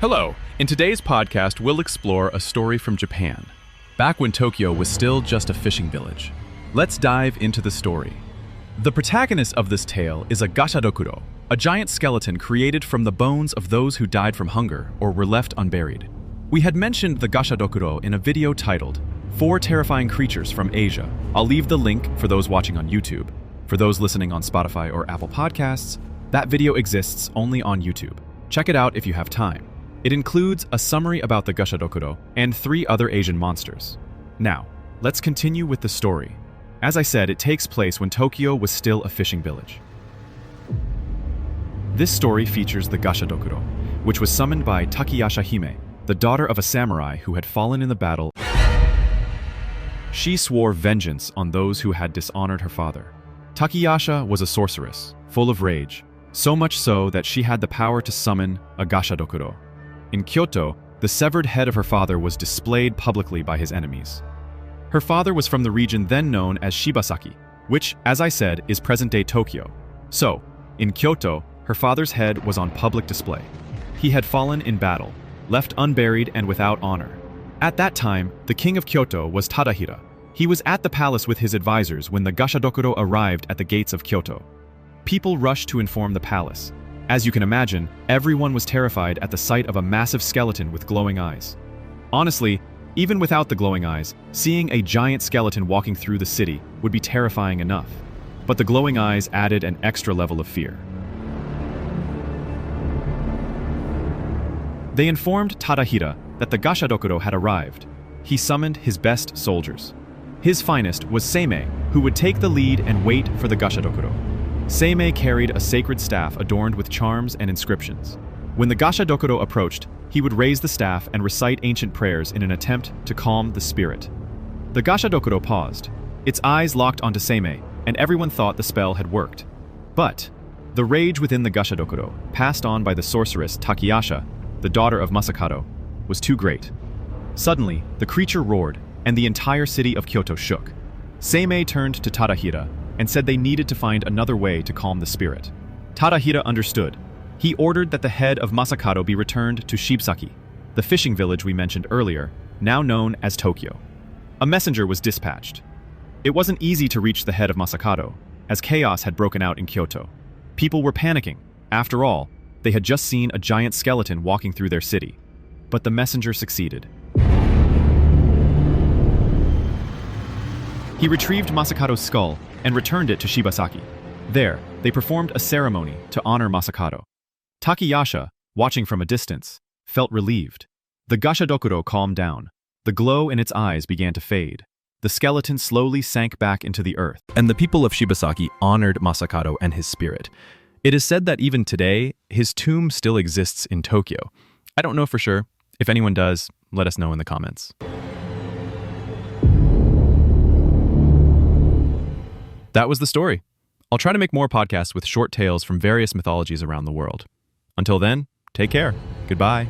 Hello. In today's podcast, we'll explore a story from Japan, back when Tokyo was still just a fishing village. Let's dive into the story. The protagonist of this tale is a Gashadokuro, a giant skeleton created from the bones of those who died from hunger or were left unburied. We had mentioned the Gashadokuro in a video titled 4 Terrifying Creatures from Asia. I'll leave the link for those watching on YouTube. For those listening on Spotify or Apple Podcasts, that video exists only on YouTube. Check it out if you have time. It includes a summary about the Gashadokuro and 3 other Asian monsters. Now, let's continue with the story. As I said, it takes place when Tokyo was still a fishing village. This story features the Gashadokuro, which was summoned by Takiyasha Hime, the daughter of a samurai who had fallen in the battle. She swore vengeance on those who had dishonored her father. Takiyasha was a sorceress, full of rage, so much so that she had the power to summon a Gashadokuro. In Kyoto, the severed head of her father was displayed publicly by his enemies. Her father was from the region then known as Shibasaki, which, as I said, is present-day Tokyo. So, in Kyoto, her father's head was on public display. He had fallen in battle, left unburied and without honor. At that time, the king of Kyoto was Tadahira. He was at the palace with his advisors when the Gashadokuro arrived at the gates of Kyoto. People rushed to inform the palace. As you can imagine, everyone was terrified at the sight of a massive skeleton with glowing eyes. Honestly, even without the glowing eyes, seeing a giant skeleton walking through the city would be terrifying enough. But the glowing eyes added an extra level of fear. They informed Tadahira that the Gashadokuro had arrived. He summoned his best soldiers. His finest was Seimei, who would take the lead and wait for the Gashadokuro. Seimei carried a sacred staff adorned with charms and inscriptions. When the Gashadokuro approached, he would raise the staff and recite ancient prayers in an attempt to calm the spirit. The Gashadokuro paused. Its eyes locked onto Seimei, and everyone thought the spell had worked. But the rage within the Gashadokuro, passed on by the sorceress Takiyasha, the daughter of Masakado, was too great. Suddenly, the creature roared, and the entire city of Kyoto shook. Seimei turned to Tadahira and said they needed to find another way to calm the spirit. Tadahira understood. He ordered that the head of Masakado be returned to Shibasaki, the fishing village we mentioned earlier, now known as Tokyo. A messenger was dispatched. It wasn't easy to reach the head of Masakado, as chaos had broken out in Kyoto. People were panicking. After all, they had just seen a giant skeleton walking through their city. But the messenger succeeded. He retrieved Masakado's skull and returned it to Shibasaki. There, they performed a ceremony to honor Masakado. Takiyasha, watching from a distance, felt relieved. The Gashadokuro calmed down. The glow in its eyes began to fade. The skeleton slowly sank back into the earth, and the people of Shibasaki honored Masakado and his spirit. It is said that even today, his tomb still exists in Tokyo. I don't know for sure. If anyone does, let us know in the comments. That was the story. I'll try to make more podcasts with short tales from various mythologies around the world. Until then, take care. Goodbye.